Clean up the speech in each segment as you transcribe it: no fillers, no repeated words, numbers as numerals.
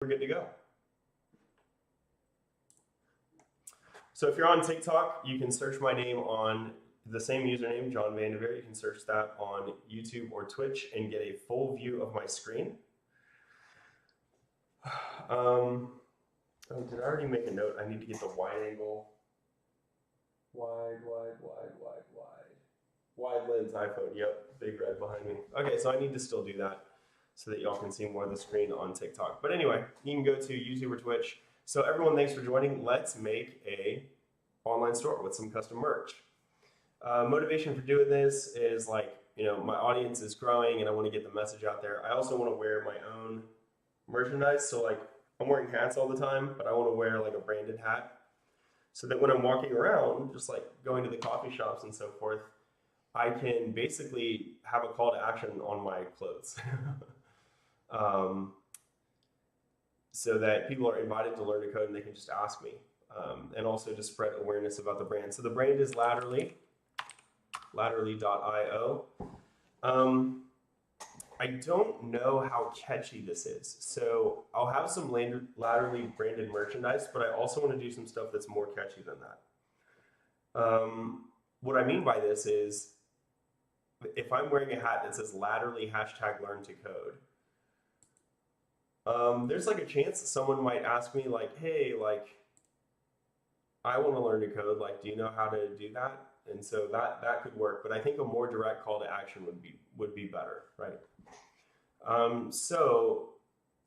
We're good to go. So if you're on TikTok, you can search my name on the same username, John Vanderveer. You can search that on YouTube or Twitch and get a full view of my screen. Oh, did I already make a note? I need to get the wide angle. Wide lens iPhone. Yep, big red behind me. Okay, so I need to still do that so that y'all can see more of the screen on TikTok. But anyway, you can go to YouTube or Twitch. So everyone, thanks for joining. Let's make a online store with some custom merch. Motivation for doing this is like, my audience is growing and I want to get the message out there. I also want to wear my own merchandise. So like I'm wearing hats all the time, but I want to wear like a branded hat so that when I'm walking around, just like going to the coffee shops and so forth, I can basically have a call to action on my clothes. So that people are invited to learn to code and they can just ask me. And also to spread awareness about the brand. So the brand is Latterly, latterly.io. I don't know how catchy this is. So I'll have some Latterly branded merchandise, but I also want to do some stuff that's more catchy than that. What I mean by this is if I'm wearing a hat that says Latterly #learn-to-code, there's like a chance that someone might ask me like, hey, like, I want to learn to code. Like, do you know how to do that? And so that could work. But I think a more direct call to action would be better, right? So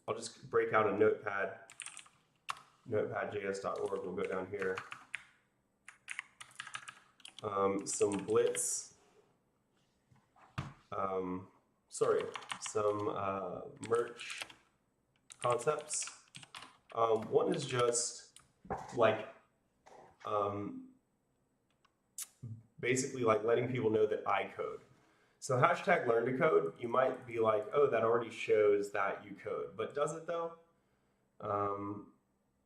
I'll just break out a notepad, notepadjs.org. We'll go down here. Some Blitz, some merch concepts. One is just like basically like letting people know that I code. So #learn-to-code, you might be like, oh, that already shows that you code, but does it though?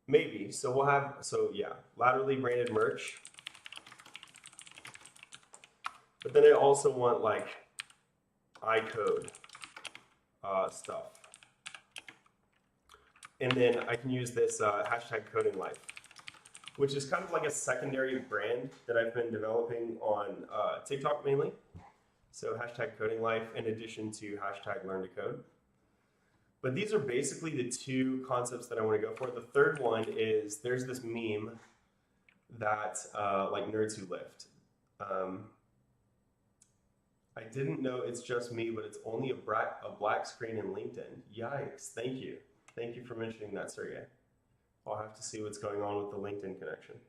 Maybe. So yeah, Latterly branded merch. But then I also want like I code stuff. And then I can use this #codinglife, which is kind of like a secondary brand that I've been developing on TikTok mainly. So #codinglife in addition to #learn-to-code. But these are basically the two concepts that I want to go for. The third one is there's this meme that like nerds who lift. I didn't know it's just me, but it's only a black screen in LinkedIn. Yikes, thank you. Thank you for mentioning that, Sergey. I'll have to see what's going on with the LinkedIn connection.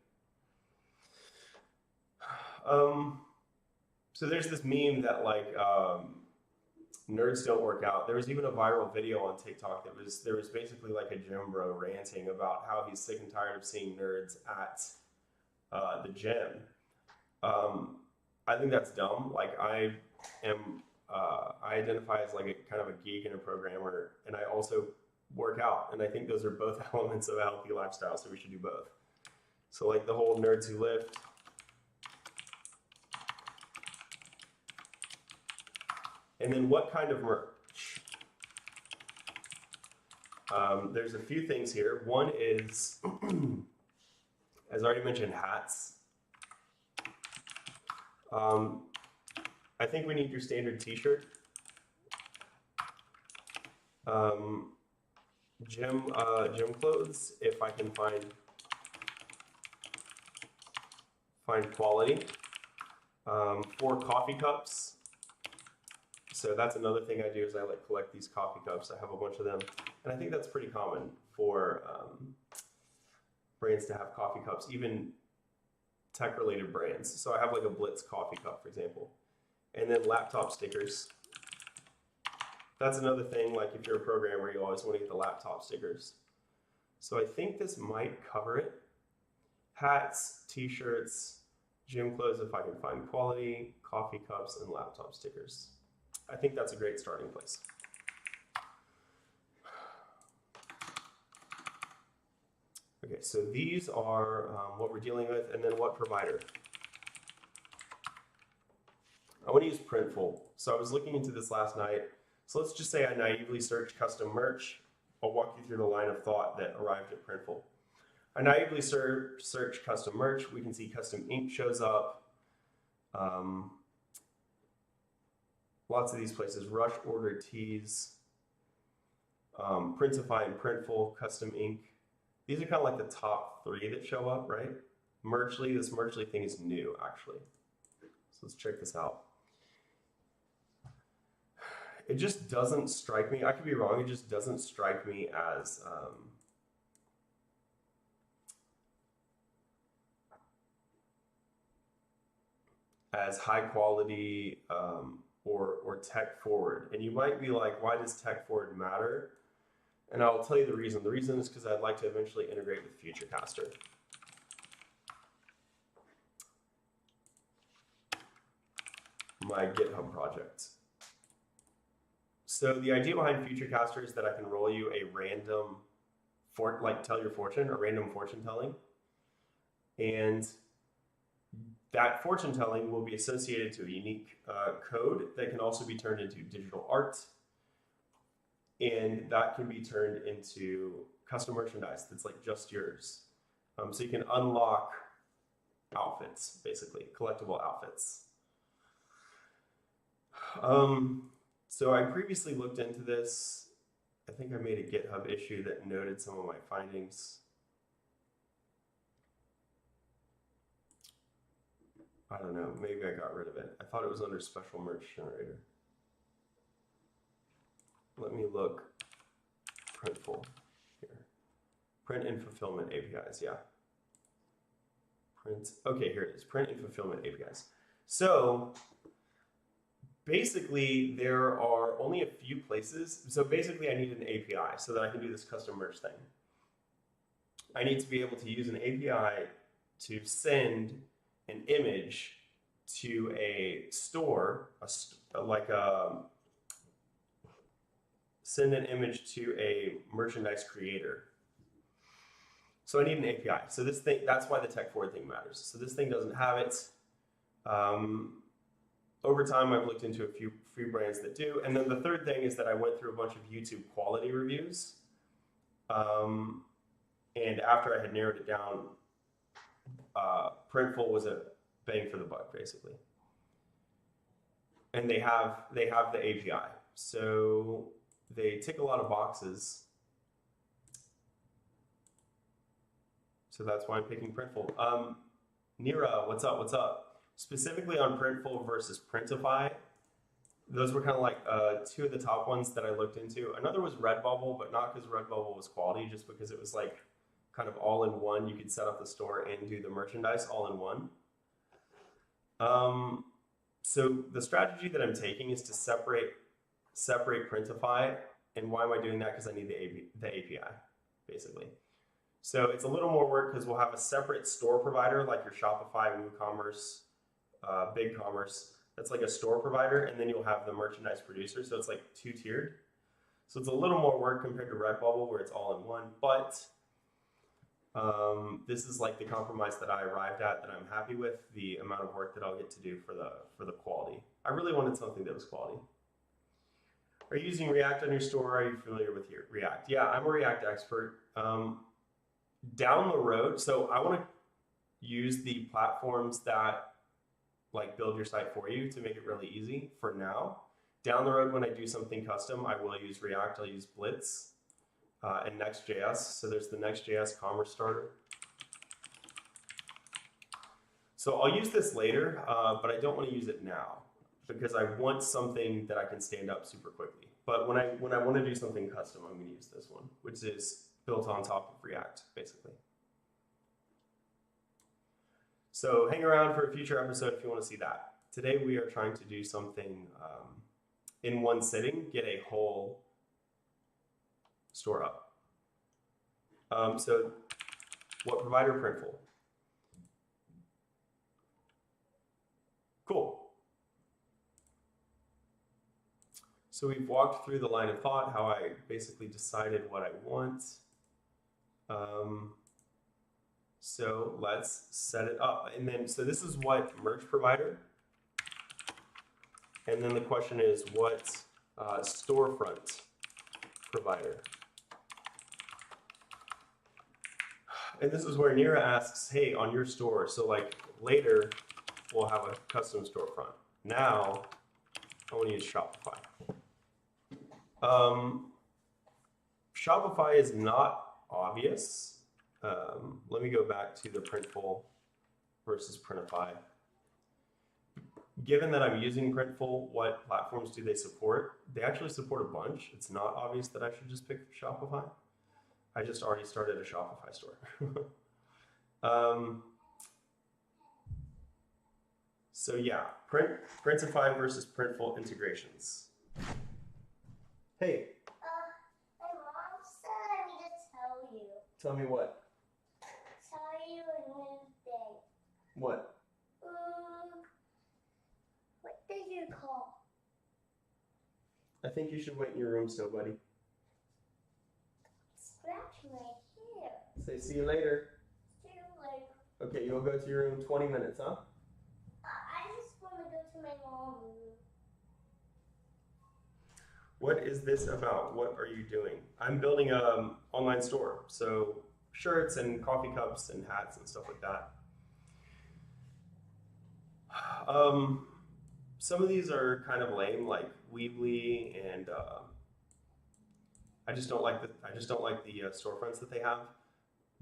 So there's this meme that like nerds don't work out. There was even a viral video on TikTok there was basically like a gym bro ranting about how he's sick and tired of seeing nerds at the gym. I think that's dumb. Like I identify as like a kind of a geek and a programmer, and I also work out, and I think those are both elements of a healthy lifestyle, so we should do both. So like the whole nerds who lift. And then what kind of merch? There's a few things here. One is, as I already mentioned, hats. I think we need your standard t-shirt. Gym clothes, if I can find quality. 4 coffee cups. So that's another thing I do is I like collect these coffee cups. I have a bunch of them, and I think that's pretty common for brands to have coffee cups, even tech-related brands. So I have like a Blitz coffee cup, for example, and then laptop stickers. That's another thing. Like if you're a programmer, you always want to get the laptop stickers. So I think this might cover it. Hats, t-shirts, gym clothes if I can find quality, coffee cups, and laptop stickers. I think that's a great starting place. Okay, so these are what we're dealing with, and then what provider. I want to use Printful. So I was looking into this last night. So let's just say I naively search custom merch. I'll walk you through the line of thought that arrived at Printful. I naively search custom merch. We can see custom ink shows up. Lots of these places, Rush Order Tees, Printify and Printful, Custom Ink. These are kind of like the top 3 that show up, right? Merchly, this Merchly thing is new, actually. So let's check this out. It just doesn't strike me, I could be wrong, it just doesn't strike me as high quality or tech forward. And you might be like, why does tech forward matter? And I'll tell you the reason. The reason is because I'd like to eventually integrate with FutureCaster. My GitHub project. So the idea behind FutureCaster is that I can roll you a random, like tell your fortune, or random fortune telling. And that fortune telling will be associated to a unique code that can also be turned into digital art. And that can be turned into custom merchandise that's like just yours. So you can unlock outfits, basically, collectible outfits. So I previously looked into this. I think I made a GitHub issue that noted some of my findings. I don't know, maybe I got rid of it. I thought it was under special merch generator. Let me look. Printful here. Print and fulfillment APIs, yeah. Okay, here it is. Print and fulfillment APIs. So basically, there are only a few places. So basically, I need an API so that I can do this custom merch thing. I need to be able to use an API to send an image to a store, send an image to a merchandise creator. So I need an API. So this thing, that's why the tech forward thing matters. So this thing doesn't have it. Over time, I've looked into a few brands that do. And then the third thing is that I went through a bunch of YouTube quality reviews. And after I had narrowed it down, Printful was a bang for the buck, basically. And they have the API. So they tick a lot of boxes. So that's why I'm picking Printful. Nira, what's up? What's up? Specifically on Printful versus Printify, those were kind of like 2 of the top ones that I looked into. Another was Redbubble, but not because Redbubble was quality, just because it was like kind of all in one. You could set up the store and do the merchandise all in one. So the strategy that I'm taking is to separate Printify. And why am I doing that? Because I need the API, basically. So it's a little more work because we'll have a separate store provider like your Shopify, WooCommerce, BigCommerce. That's like a store provider, and then you'll have the merchandise producer. So it's like 2-tiered. So it's a little more work compared to Redbubble where it's all in one. But this is like the compromise that I arrived at that I'm happy with, the amount of work that I'll get to do for the quality. I really wanted something that was quality. Are you using React on your store? Are you familiar with your React? Yeah, I'm a React expert. Down the road, so I want to use the platforms that like build your site for you to make it really easy for now. Down the road, when I do something custom, I will use React. I'll use Blitz and Next.js. So there's the Next.js Commerce Starter. So I'll use this later, but I don't want to use it now because I want something that I can stand up super quickly. But when I want to do something custom, I'm going to use this one, which is built on top of React, basically. So hang around for a future episode if you want to see that. Today we are trying to do something in one sitting, get a whole store up. So what provider? Printful. Cool. So we've walked through the line of thought, how I basically decided what I want. So let's set it up. And then, so this is what merch provider. And then the question is what storefront provider. And this is where Nira asks, hey, on your store, so like later we'll have a custom storefront. Now I want to use Shopify. Shopify is not obvious. Let me go back to the Printful versus Printify. Given that I'm using Printful, what platforms do they support? They actually support a bunch. It's not obvious that I should just pick Shopify. I just already started a Shopify store. So yeah, Printify versus Printful integrations. Hey. My mom said I need to tell you. Tell me what? Tell you a new thing. What? What did you call? I think you should wait in your room still, buddy. Scratch my hair. Say see you later. See you later. Okay, you'll go to your room 20 minutes, huh? I just want to go to my mom's room. What is this about? What are you doing? I'm building an online store. So shirts and coffee cups and hats and stuff like that. Some of these are kind of lame, like Weebly, and I just don't like the storefronts that they have.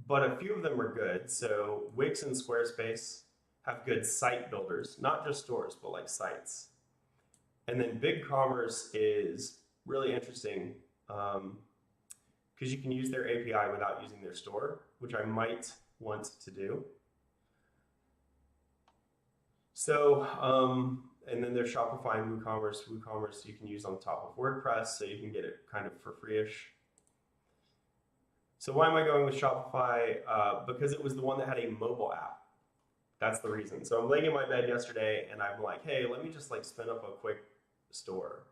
But a few of them are good. So Wix and Squarespace have good site builders, not just stores, but like sites. And then BigCommerce is really interesting because you can use their API without using their store, which I might want to do. So, and then there's Shopify and WooCommerce. WooCommerce you can use on top of WordPress, so you can get it kind of for free-ish. So why am I going with Shopify? Because it was the one that had a mobile app. That's the reason. So I'm laying in my bed yesterday and I'm like, hey, let me just like spin up a quick store.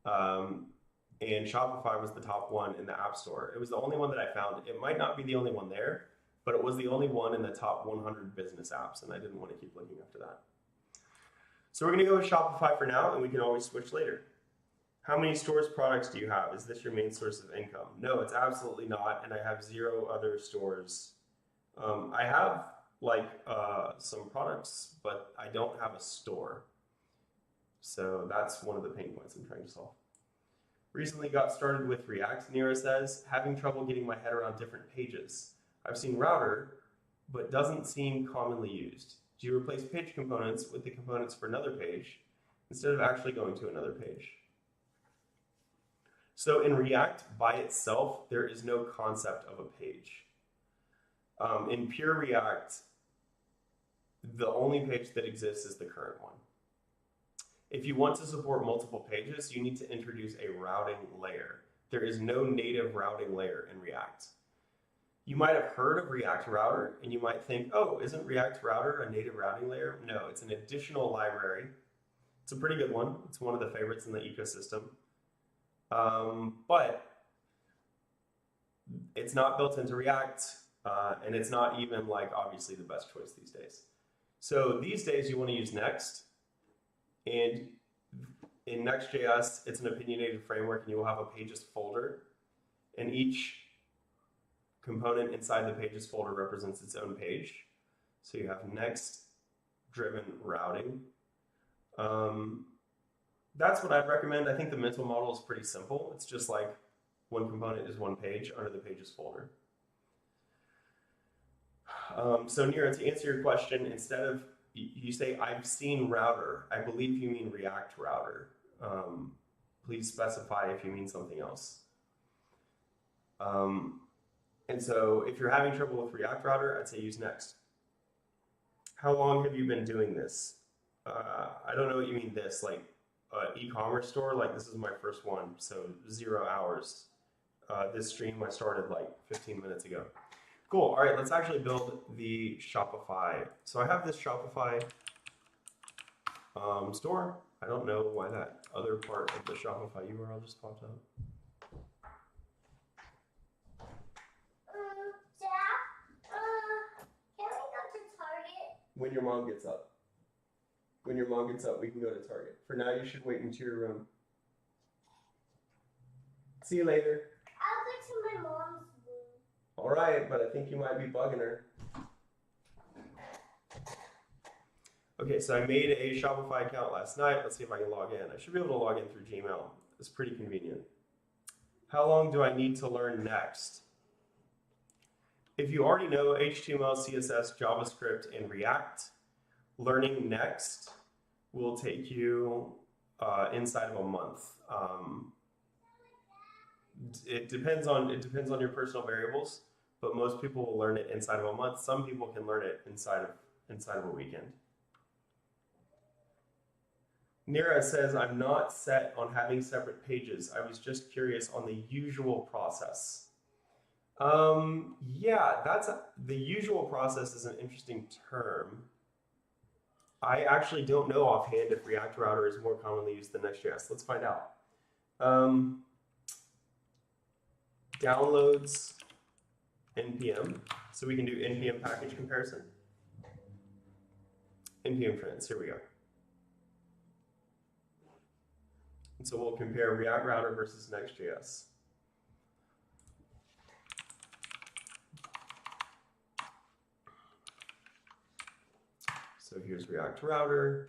And Shopify was the top one in the App Store. It was the only one that I found. It might not be the only one there, but it was the only one in the top 100 business apps, and I didn't want to keep looking after that. So we're going to go with Shopify for now, and we can always switch later. How many stores products do you have? Is this your main source of income? No, it's absolutely not, and I have 0 other stores. I have like some products, but I don't have a store. So that's one of the pain points I'm trying to solve. Recently got started with React, Nira says, having trouble getting my head around different pages. I've seen router, but doesn't seem commonly used. Do you replace page components with the components for another page instead of actually going to another page? So in React by itself, there is no concept of a page. In pure React, the only page that exists is the current one. If you want to support multiple pages, you need to introduce a routing layer. There is no native routing layer in React. You might have heard of React Router, and you might think, oh, isn't React Router a native routing layer? No, it's an additional library. It's a pretty good one. It's one of the favorites in the ecosystem. But it's not built into React, and it's not even like obviously the best choice these days. So these days you want to use Next. And in Next.js, it's an opinionated framework, and you will have a pages folder. And each component inside the pages folder represents its own page. So you have Next-driven routing. That's what I'd recommend. I think the mental model is pretty simple. It's just like one component is one page under the pages folder. So Nira, to answer your question, instead of you say, I've seen router, I believe you mean React Router. Please specify if you mean something else. And so if you're having trouble with React Router, I'd say use Next. How long have you been doing this? I don't know what you mean this, like e-commerce store, like this is my first one, so 0 hours. This stream I started like 15 minutes ago. Cool, all right, let's actually build the Shopify. So I have this Shopify store. I don't know why that other part of the Shopify URL just popped up. Dad, can we go to Target? When your mom gets up. When your mom gets up, we can go to Target. For now, you should wait into your room. See you later. I'll go to my mom's room. All right. right, but I think you might be bugging her. Okay, so I made a Shopify account last night. Let's see if I can log in. I should be able to log in through Gmail. It's pretty convenient. How long do I need to learn next? If you already know HTML, CSS, JavaScript, and React, learning next will take you inside of a month. It depends on your personal variables, but most people will learn it inside of a month. Some people can learn it inside of a weekend. Nira says, I'm not set on having separate pages. I was just curious on the usual process. Yeah, the usual process is an interesting term. I actually don't know offhand if React Router is more commonly used than Next.js. Let's find out. Downloads npm, so we can do npm package comparison. npm trends, here we go. And so we'll compare React Router versus Next.js. So here's React Router,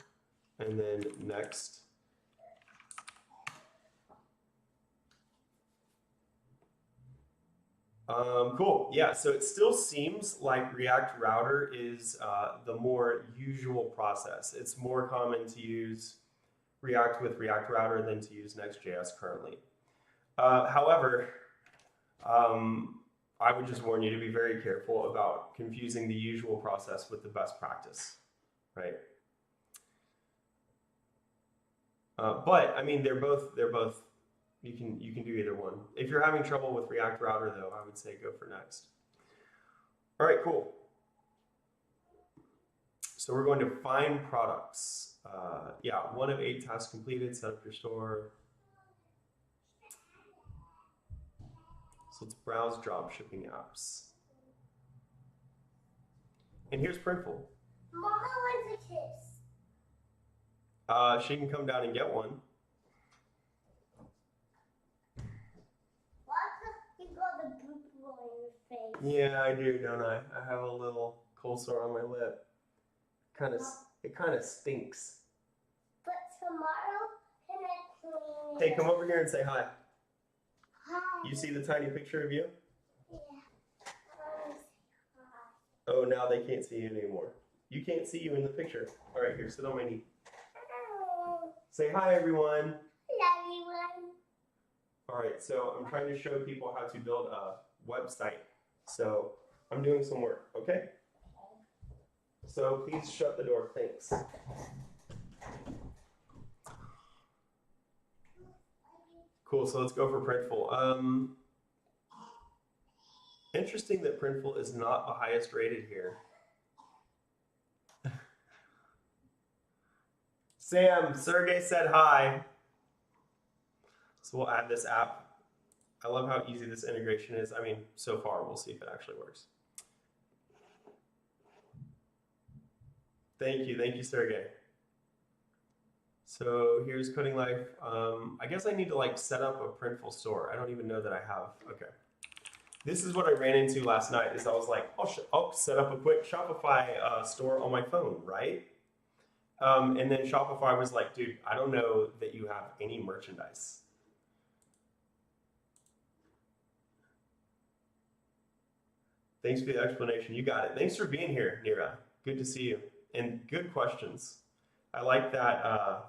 and then Next. Cool, yeah, so it still seems like React Router is the more usual process. It's more common to use React with React Router than to use Next.js currently. However, I would just warn you to be very careful about confusing the usual process with the best practice, right? But I mean, they're both. You can do either one. If you're having trouble with React Router, though, I would say go for Next. All right, cool. So we're going to find products. Yeah, 1 of 8 tasks completed. Set up your store. So let's browse drop shipping apps. And here's Printful. Mama wants a kiss. She can come down and get one. You got the pimple on your face. Yeah, I do, don't I? I have a little cold sore on my lip. It kind of stinks. But tomorrow, can I clean it? Hey, come over here and say hi. Hi. You see the tiny picture of you? Yeah. Oh, now they can't see you anymore. You can't see you in the picture. All right, here, sit on my knee. Hello. Say hi, everyone. Hello, everyone. All right, so I'm trying to show people how to build a website. So I'm doing some work, okay? So please shut the door, thanks. Cool, so let's go for Printful. Interesting that Printful is not the highest rated here. Sam, Sergey said hi. So we'll add this app. I love how easy this integration is. I mean, so far, we'll see if it actually works. Thank you, Sergey. So here's Coding Life. I guess I need to like set up a Printful store. I don't even know that I have. Okay. This is what I ran into last night. Is I was like, I'll set up a quick Shopify store on my phone, right? And then Shopify was like, dude, I don't know that you have any merchandise. Thanks for the explanation. You got it. Thanks for being here, Nira. Good to see you. And good questions. I like that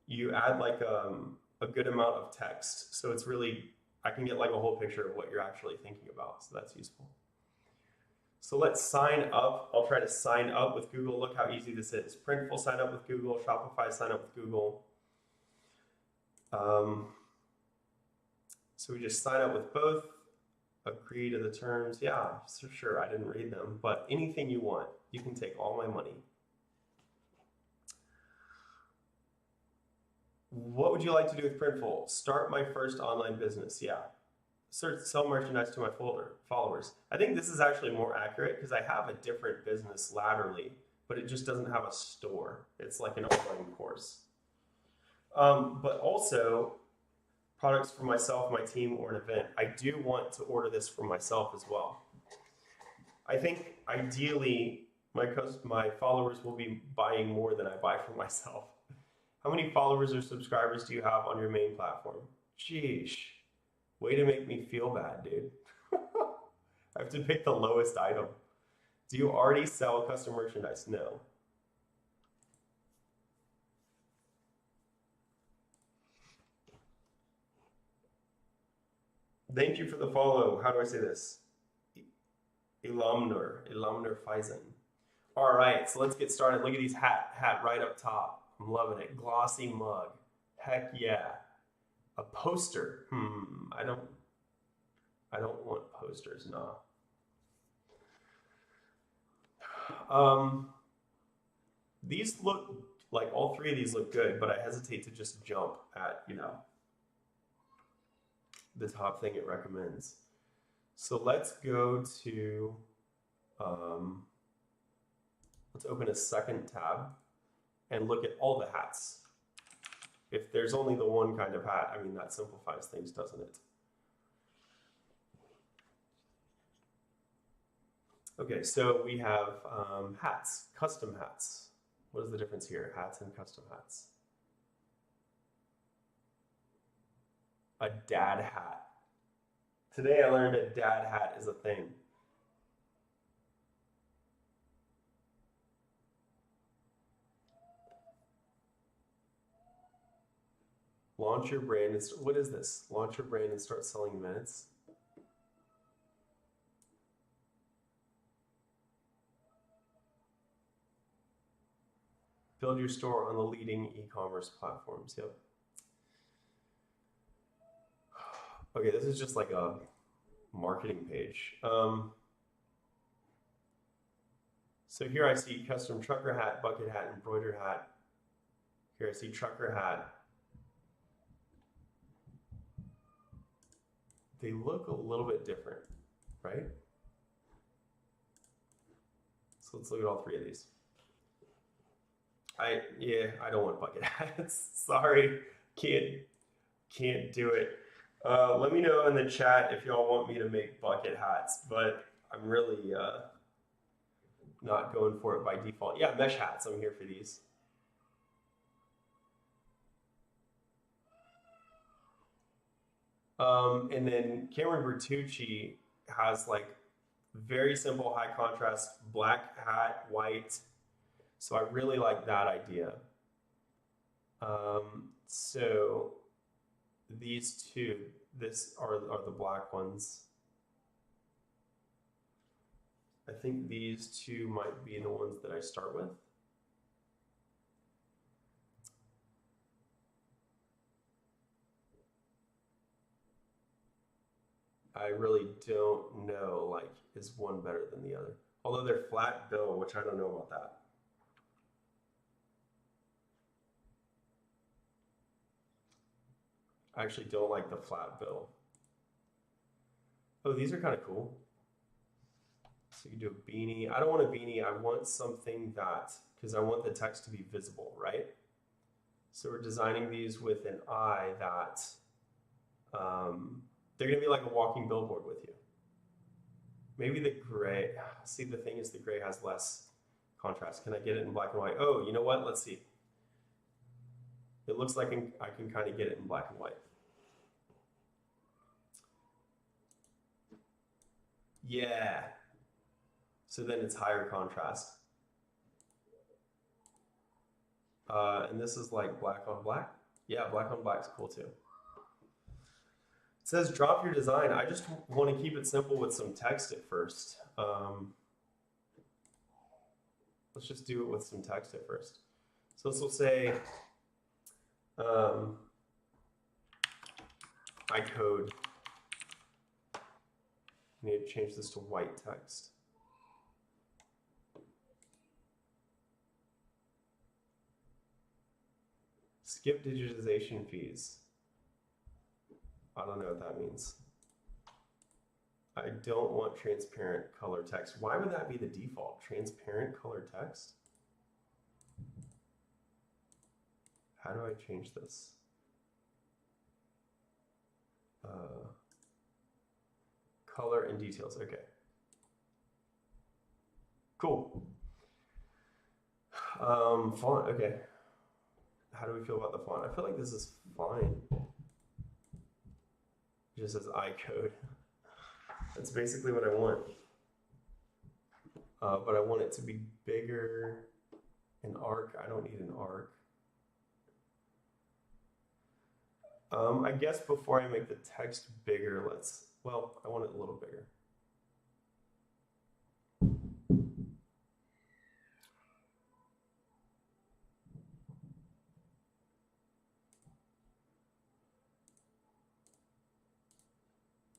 you add like a good amount of text. So it's really, I can get like a whole picture of what you're actually thinking about. So that's useful. So let's sign up. I'll try to sign up with Google. Look how easy this is. Printful sign up with Google. Shopify sign up with Google. So we just sign up with both. Agree to the terms. Yeah, sure. I didn't read them, but anything you want, you can take all my money. What would you like to do with Printful? Start my first online business. Yeah. Sell merchandise to my followers. I think this is actually more accurate because I have a different business laterally, but it just doesn't have a store. It's like an online course. But also, products for myself, my team, or an event. I do want to order this for myself as well. I think ideally my followers will be buying more than I buy for myself. How many followers or subscribers do you have on your main platform? Sheesh. Way to make me feel bad, dude. I have to pick the lowest item. Do you already sell custom merchandise? No. Thank you for the follow. How do I say this? Ilumner Faison. All right, so let's get started. Look at these hat right up top. I'm loving it. Glossy mug. Heck yeah. A poster. I don't want posters, nah. These look like all three of these look good, but I hesitate to just jump at, the top thing it recommends. So let's go to, let's open a second tab and look at all the hats. If there's only the one kind of hat, I mean, that simplifies things, doesn't it? Okay, so we have hats, custom hats. What is the difference here? Hats and custom hats. A dad hat. Today I learned a dad hat is a thing. Launch your brand and what is this? Launch your brand and start selling minutes. Build your store on the leading e-commerce platforms. Yep. Okay, this is just like a marketing page. So here I see custom trucker hat, bucket hat, embroidered hat. Here I see trucker hat. They look a little bit different, right? So let's look at all three of these. I don't want bucket hats. Sorry, can't do it. Let me know in the chat if y'all want me to make bucket hats, but I'm really not going for it by default. Yeah, mesh hats, I'm here for these. And then Cameron Bertucci has like very simple high contrast black hat, white. So I really like that idea. So these two, this are the black ones. I think these two might be the ones that I start with. I really don't know, like, is one better than the other? Although they're flat bill, which I don't know about that. I actually don't like the flat bill. Oh, these are kind of cool. So you can do a beanie. I don't want a beanie. I want something that, because I want the text to be visible, right? So we're designing these with an eye that they're going to be like a walking billboard with you. Maybe the gray. See, the thing is the gray has less contrast. Can I get it in black and white? Oh, you know what? Let's see. It looks like I can kind of get it in black and white. Yeah. So then it's higher contrast. And this is like black on black. Yeah, black on black is cool too. It says drop your design. I just want to keep it simple with some text at first. Let's just do it with some text at first. So this will say, I code. I need to change this to white text. Skip digitization fees. I don't know what that means. I don't want transparent color text. Why would that be the default? Transparent color text? How do I change this? Color and details, okay. Cool. Font, okay. How do we feel about the font? I feel like this is fine. It just says iCode. That's basically what I want. But I want it to be bigger. An arc, I don't need an arc. I guess before I make the text bigger, I want it a little bigger.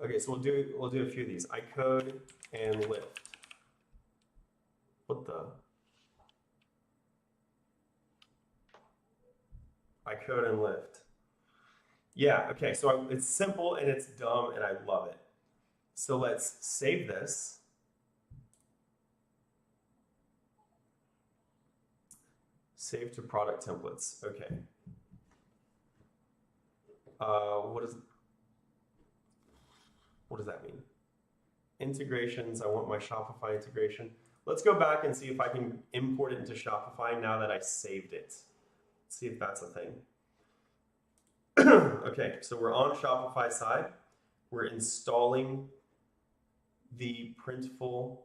Okay, so we'll do a few of these. I code and lift. What the? I code and lift. Yeah, okay, so it's simple and it's dumb and I love it. So let's save this. Save to product templates, okay. What does that mean? Integrations, I want my Shopify integration. Let's go back and see if I can import it into Shopify now that I saved it. Let's see if that's a thing. Okay, so we're on Shopify side. We're installing the Printful.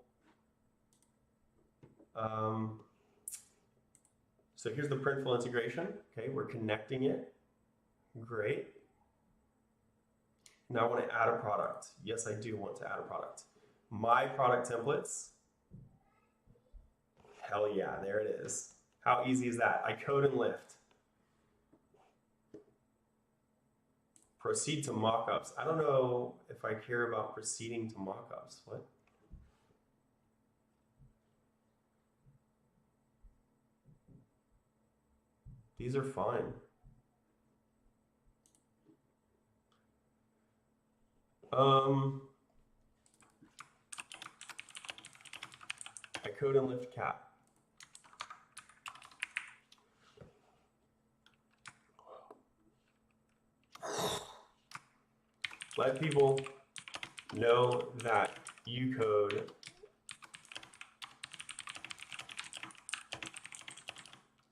So here's the Printful integration. Okay, we're connecting it. Great. Now I want to add a product. Yes, I do want to add a product. My product templates. Hell yeah, there it is. How easy is that? I code and lift. Proceed to mockups. I don't know if I care about proceeding to mockups. What? These are fine. I code and lift cap. Let people know that you code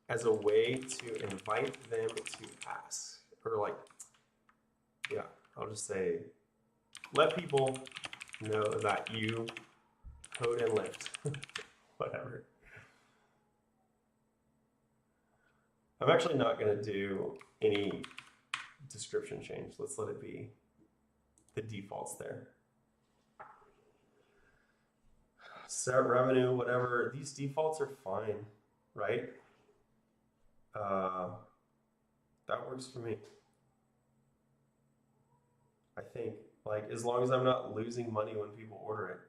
as a way to invite them to ask. Or like, yeah, I'll just say, let people know that you code and lift. Whatever. I'm actually not going to do any description change. Let's let it be the defaults there. Set revenue, whatever. These defaults are fine, right? That works for me. I think, like, as long as I'm not losing money when people order it.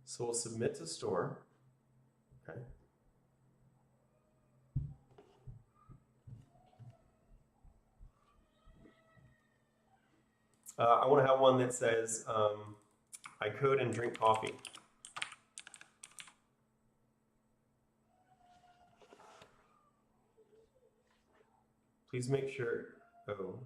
So we'll submit to store. Okay. I want to have one that says, I code and drink coffee. Please make sure, oh.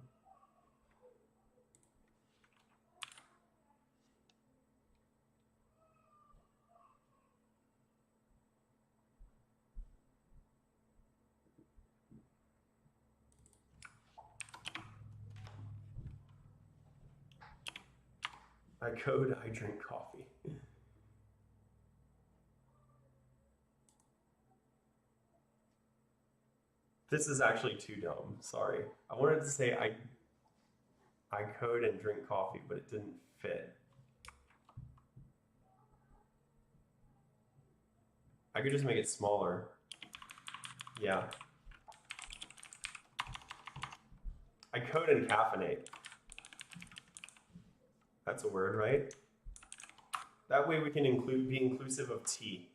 I code, I drink coffee. This is actually too dumb, sorry. I wanted to say I code and drink coffee, but it didn't fit. I could just make it smaller. Yeah. I code and caffeinate. That's a word, right? That way we can be inclusive of tea.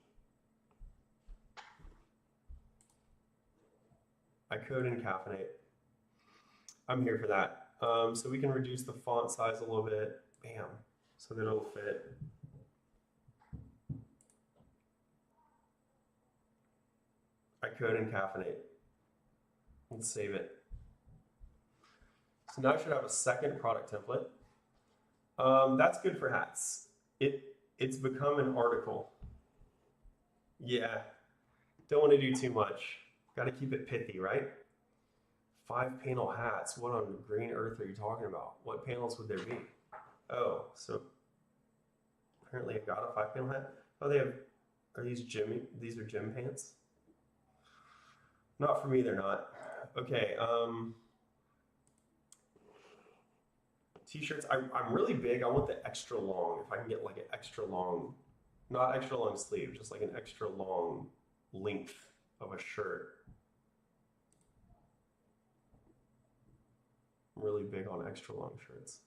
I code and caffeinate. I'm here for that. So we can reduce the font size a little bit. Bam. So that it'll fit. I code and caffeinate. Let's save it. So now I should have a second product template. That's good for hats. It's become an article. Yeah, don't want to do too much. Got to keep it pithy, right? 5-panel hats. What on green earth are you talking about? What panels would there be? Oh, so apparently I've got a 5-panel hat. Oh, they have, are these these are gym pants? Not for me, they're not. Okay, t-shirts, I'm really big. I want the extra long. If I can get like an extra long, not extra long sleeve, just like an extra long length of a shirt. I'm really big on extra long shirts.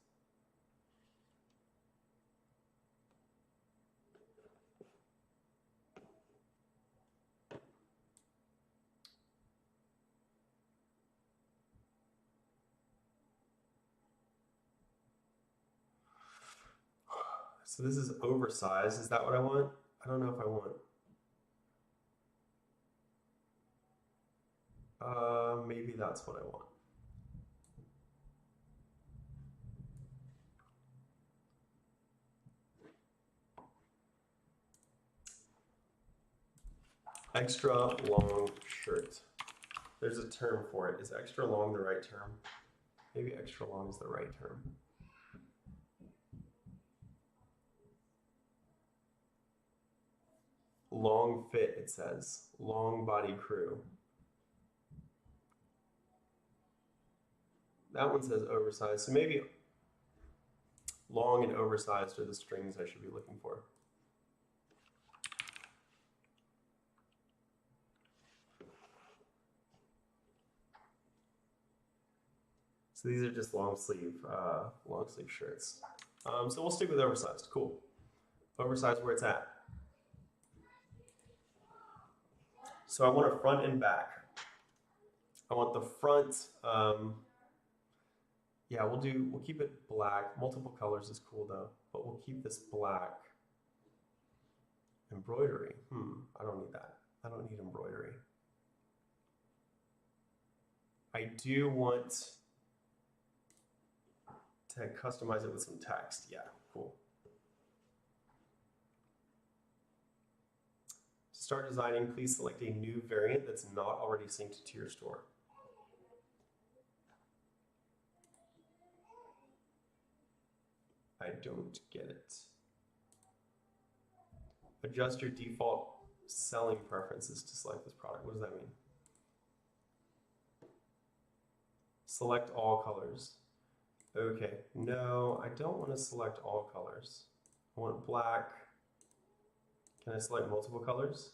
So this is oversized. Is that what I want? I don't know if I want. Maybe that's what I want. Extra long shirt. There's a term for it. Is extra long the right term? Maybe extra long is the right term. Long fit, it says. Long body crew. That one says oversized. So maybe long and oversized are the strings I should be looking for. So these are just long sleeve shirts. So we'll stick with oversized. Cool. Oversized where it's at. So I want a front and back. I want the front. Yeah, we'll keep it black. Multiple colors is cool though, but we'll keep this black. Embroidery. I don't need that. I don't need embroidery. I do want to customize it with some text. Yeah, cool. To start designing, please select a new variant that's not already synced to your store. I don't get it. Adjust your default selling preferences to select this product. What does that mean? Select all colors. Okay, no, I don't want to select all colors. I want black. Can I select multiple colors?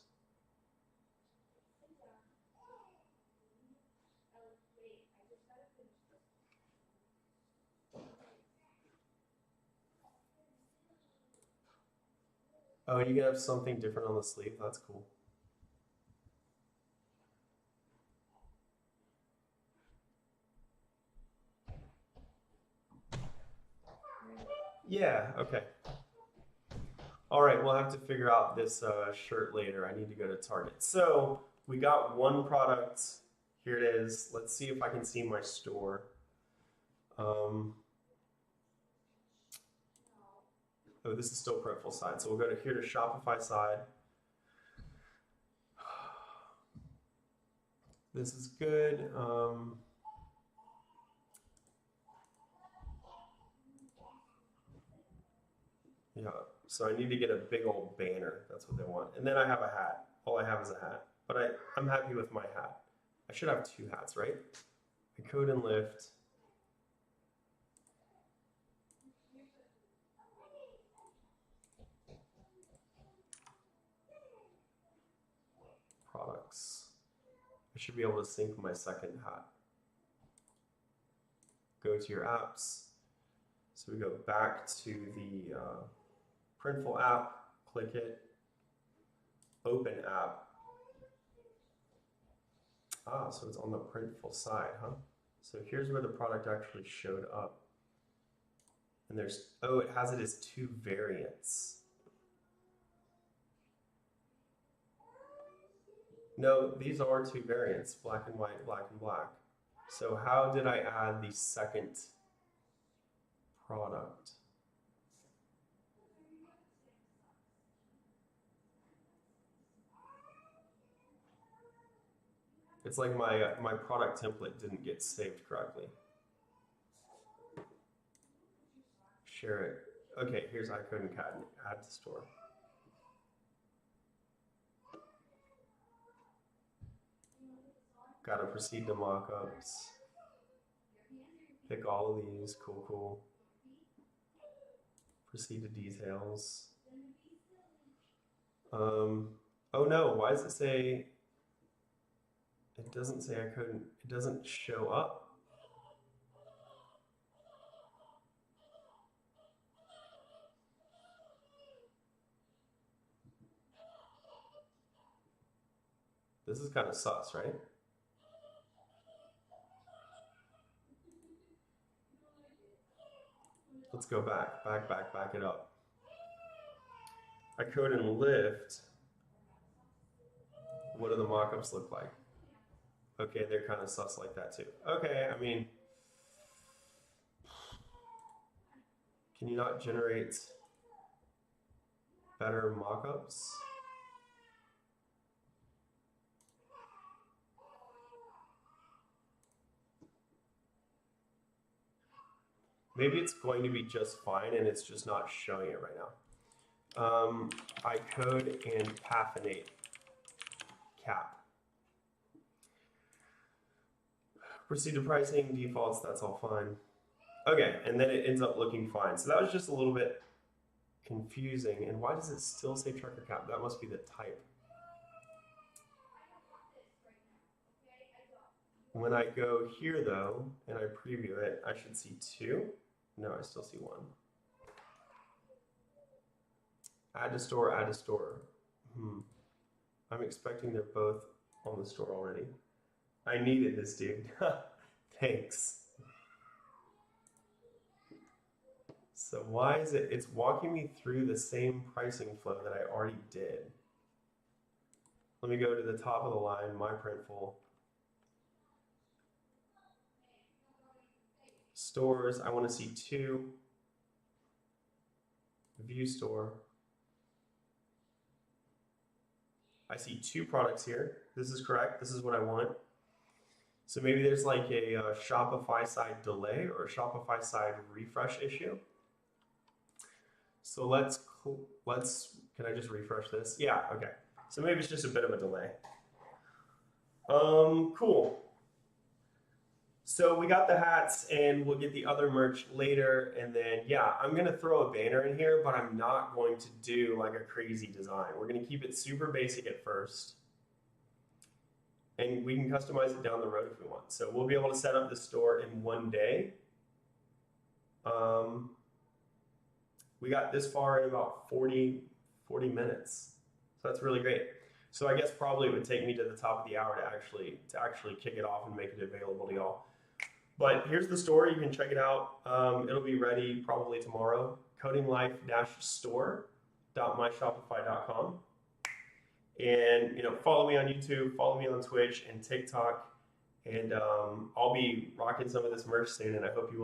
Oh, you can have something different on the sleeve. That's cool. Yeah, okay. All right, we'll have to figure out this shirt later. I need to go to Target. So we got one product. Here it is. Let's see if I can see my store. Oh, this is still Printful side. So we'll go to here to Shopify side. This is good. Yeah, so I need to get a big old banner. That's what they want. And then I have a hat. All I have is a hat. But I'm happy with my hat. I should have 2 hats, right? A code and lift. Products. I should be able to sync my second hat. Go to your apps. So we go back to the Printful app, click it, open app. Ah, so it's on the Printful side, huh? So here's where the product actually showed up. And there's, oh, it has it as 2 variants. No, these are 2 variants, black and white, black and black. So how did I add the second product? It's like my product template didn't get saved correctly. Share it. Okay, here's iCode and CAD. Add to store. Gotta proceed to mockups. Pick all of these. Cool, cool. Proceed to details. Oh no, why does it say? It doesn't say I couldn't. It doesn't show up. This is kind of sus, right? Let's go back it up. I code and lift. What do the mockups look like? Okay, they're kind of sus like that too. Okay, I mean, can you not generate better mockups? Maybe it's going to be just fine and it's just not showing it right now. I code and pathinate cap. Proceed to pricing, defaults, that's all fine. Okay, and then it ends up looking fine. So that was just a little bit confusing. And why does it still say trucker cap? That must be the type. When I go here though, and I preview it, I should see 2. No, I still see 1. Add to store, add to store. I'm expecting they're both on the store already. I needed this, dude. Thanks. So why is it, it's walking me through the same pricing flow that I already did. Let me go to the top of the line, my printful. Stores, I want to see 2. View store. I see 2 products here. This is correct. This is what I want. So maybe there's like a Shopify side delay or a Shopify side refresh issue. So let's, can I just refresh this? Yeah, okay. So maybe it's just a bit of a delay. Cool. So we got the hats and we'll get the other merch later. And then, yeah, I'm going to throw a banner in here, but I'm not going to do like a crazy design. We're going to keep it super basic at first. And we can customize it down the road if we want. So we'll be able to set up the store in one day. We got this far in about 40 minutes. So that's really great. So I guess probably it would take me to the top of the hour to actually kick it off and make it available to y'all. But here's the store. You can check it out. It'll be ready probably tomorrow. codinglife-store.myshopify.com. And follow me on YouTube, follow me on Twitch and TikTok, and I'll be rocking some of this merch soon, and I hope you will.